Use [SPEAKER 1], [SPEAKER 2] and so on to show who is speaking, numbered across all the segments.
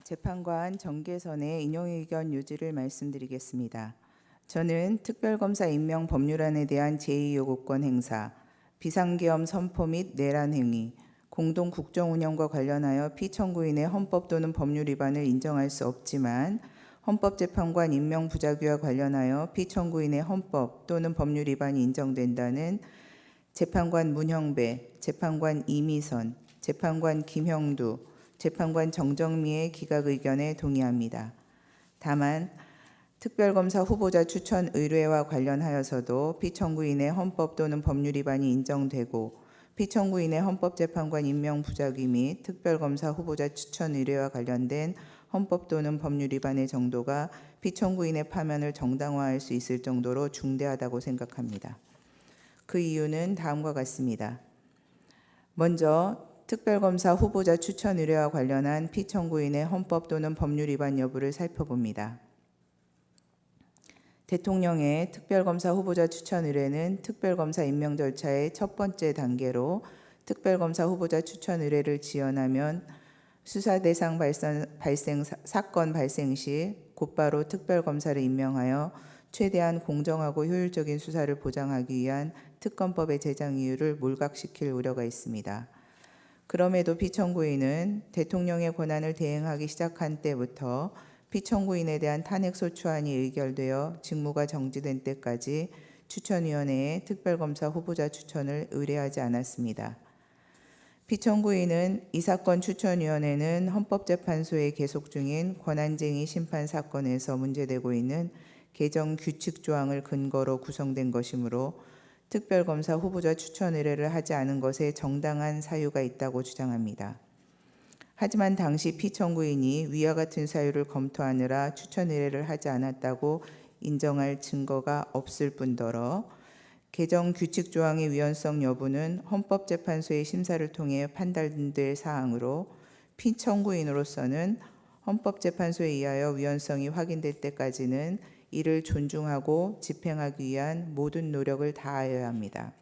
[SPEAKER 1] 재판관 정계선의 인용의견 요지를 말씀드리겠습니다. 저는 특별검사 임명 법률안에 대한 제2요구권 행사, 비상계엄 선포 및 내란 행위, 공동 국정운영과 관련하여 피청구인의 헌법 또는 법률 위반을 인정할 수 없지만 헌법재판관 임명 부작위와 관련하여 피청구인의 헌법 또는 법률 위반이 인정된다는 재판관 문형배, 재판관 이미선, 재판관 김형두, 재판관 정정미의 기각 의견에 동의합니다. 다만 특별검사 후보자 추천 의뢰와 관련하여서도 피청구인의 헌법 또는 법률 위반이 인정되고 피청구인의 헌법재판관 임명 부작위 및 특별검사 후보자 추천 의뢰와 관련된 헌법 또는 법률 위반의 정도가 피청구인의 파면을 정당화할 수 있을 정도로 중대하다고 생각합니다. 그 이유는 다음과 같습니다. 먼저 특별검사 후보자 추천 의뢰와 관련한 피청구인의 헌법 또는 법률 위반 여부를 살펴봅니다. 대통령의 특별검사 후보자 추천 의뢰는 특별검사 임명 절차의 첫 번째 단계로 특별검사 후보자 추천 의뢰를 지원하면 수사 대상 사건 발생 시 곧바로 특별검사를 임명하여 최대한 공정하고 효율적인 수사를 보장하기 위한 특검법의 제정 이유를 몰각시킬 우려가 있습니다. 그럼에도 피청구인은 대통령의 권한을 대행하기 시작한 때부터 피청구인에 대한 탄핵소추안이 의결되어 직무가 정지된 때까지 추천위원회에 특별검사 후보자 추천을 의뢰하지 않았습니다. 피청구인은 이 사건 추천위원회는 헌법재판소에 계속 중인 권한쟁의 심판 사건에서 문제되고 있는 개정 규칙 조항을 근거로 구성된 것이므로 특별검사 후보자 추천 의뢰를 하지 않은 것에 정당한 사유가 있다고 주장합니다. 하지만 당시 피청구인이 위와 같은 사유를 검토하느라 추천 의뢰를 하지 않았다고 인정할 증거가 없을 뿐더러 개정 규칙 조항의 위헌성 여부는 헌법재판소의 심사를 통해 판단될 사항으로 피청구인으로서는 헌법재판소에 의하여 위헌성이 확인될 때까지는 이를 존중하고 집행하기 위한 모든 노력을 다하여야 합니다.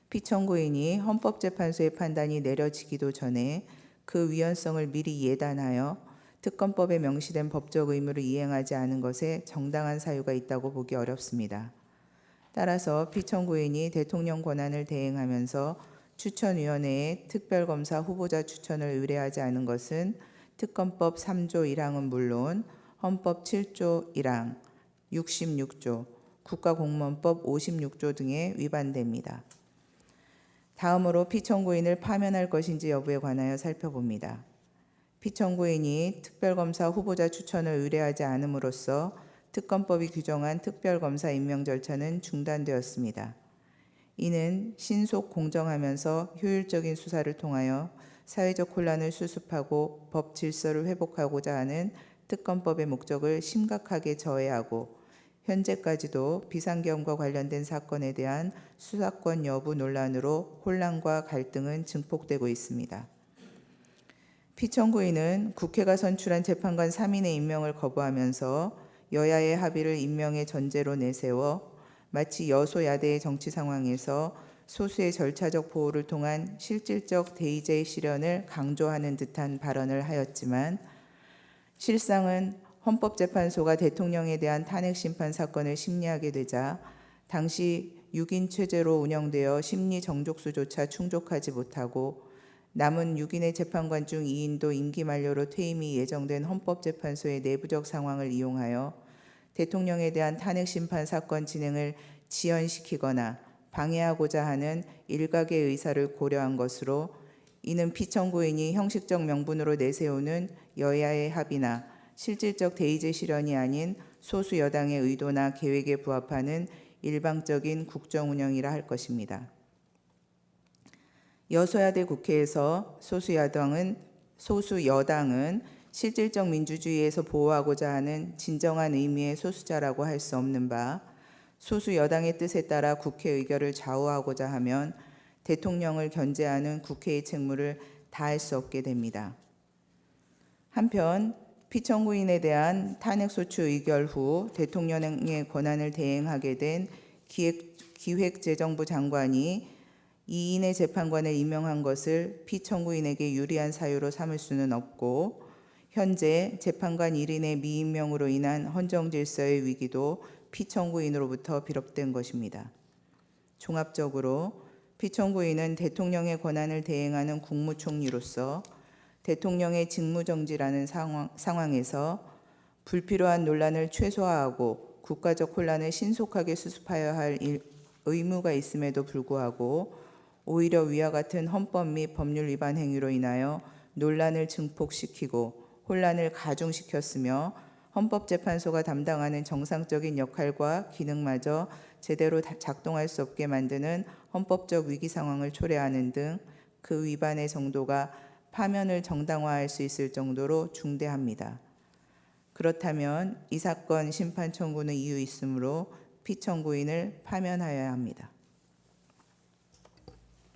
[SPEAKER 1] 피청구인이 헌법재판소의 판단이 내려지기도 전에 그 위헌성을 미리 예단하여 특검법에 명시된 법적 의무를 이행하지 않은 것에 정당한 사유가 있다고 보기 어렵습니다. 따라서 피청구인이 대통령 권한을 대행하면서 추천위원회에 특별검사 후보자 추천을 의뢰하지 않은 것은 특검법 3조 1항은 물론 헌법 7조 1항, 66조, 국가공무원법 56조 등에 위반됩니다. 다음으로 피청구인을 파면할 것인지 여부에 관하여 살펴봅니다. 피청구인이 특별검사 후보자 추천을 의뢰하지 않음으로써 특검법이 규정한 특별검사 임명 절차는 중단되었습니다. 이는 신속 공정하면서 효율적인 수사를 통하여 사회적 혼란을 수습하고 법 질서를 회복하고자 하는 특검법의 목적을 심각하게 저해하고 현재까지도 비상계엄과 관련된 사건에 대한 수사권 여부 논란으로 혼란과 갈등은 증폭되고 있습니다. 피청구인은 국회가 선출한 재판관 3인의 임명을 거부하면서 여야의 합의를 임명의 전제로 내세워 마치 여소야대의 정치 상황에서 소수의 절차적 보호를 통한 실질적 대의제의 실현을 강조하는 듯한 발언을 하였지만 실상은 헌법재판소가 대통령에 대한 탄핵심판 사건을 심리하게 되자 당시 6인 체제로 운영되어 심리 정족수조차 충족하지 못하고 남은 6인의 재판관 중 2인도 임기 만료로 퇴임이 예정된 헌법재판소의 내부적 상황을 이용하여 대통령에 대한 탄핵심판 사건 진행을 지연시키거나 방해하고자 하는 일각의 의사를 고려한 것으로 이는 피청구인이 형식적 명분으로 내세우는 여야의 합의나 실질적 대의제 실현이 아닌 소수 여당의 의도나 계획에 부합하는 일방적인 국정운영이라 할 것입니다. 여소야대 국회에서 소수 여당은 실질적 민주주의에서 보호하고자 하는 진정한 의미의 소수자라고 할 수 없는 바 소수 여당의 뜻에 따라 국회 의결을 좌우하고자 하면 대통령을 견제하는 국회의 책무를 다할 수 없게 됩니다. 한편 피청구인에 대한 탄핵소추 의결 후 대통령의 권한을 대행하게 된 기획재정부 장관이 2인의 재판관을 임명한 것을 피청구인에게 유리한 사유로 삼을 수는 없고 현재 재판관 1인의 미임명으로 인한 헌정 질서의 위기도 피청구인으로부터 비롯된 것입니다. 종합적으로 피청구인은 대통령의 권한을 대행하는 국무총리로서 대통령의 직무정지라는 상황에서 불필요한 논란을 최소화하고 국가적 혼란을 신속하게 수습하여야 할 의무가 있음에도 불구하고 오히려 위와 같은 헌법 및 법률 위반 행위로 인하여 논란을 증폭시키고 혼란을 가중시켰으며 헌법재판소가 담당하는 정상적인 역할과 기능마저 제대로 작동할 수 없게 만드는 헌법적 위기 상황을 초래하는 등 그 위반의 정도가 파면을 정당화할 수 있을 정도로 중대합니다. 그렇다면 이 사건 심판 청구는 이유 있으므로 피청구인을 파면하여야 합니다.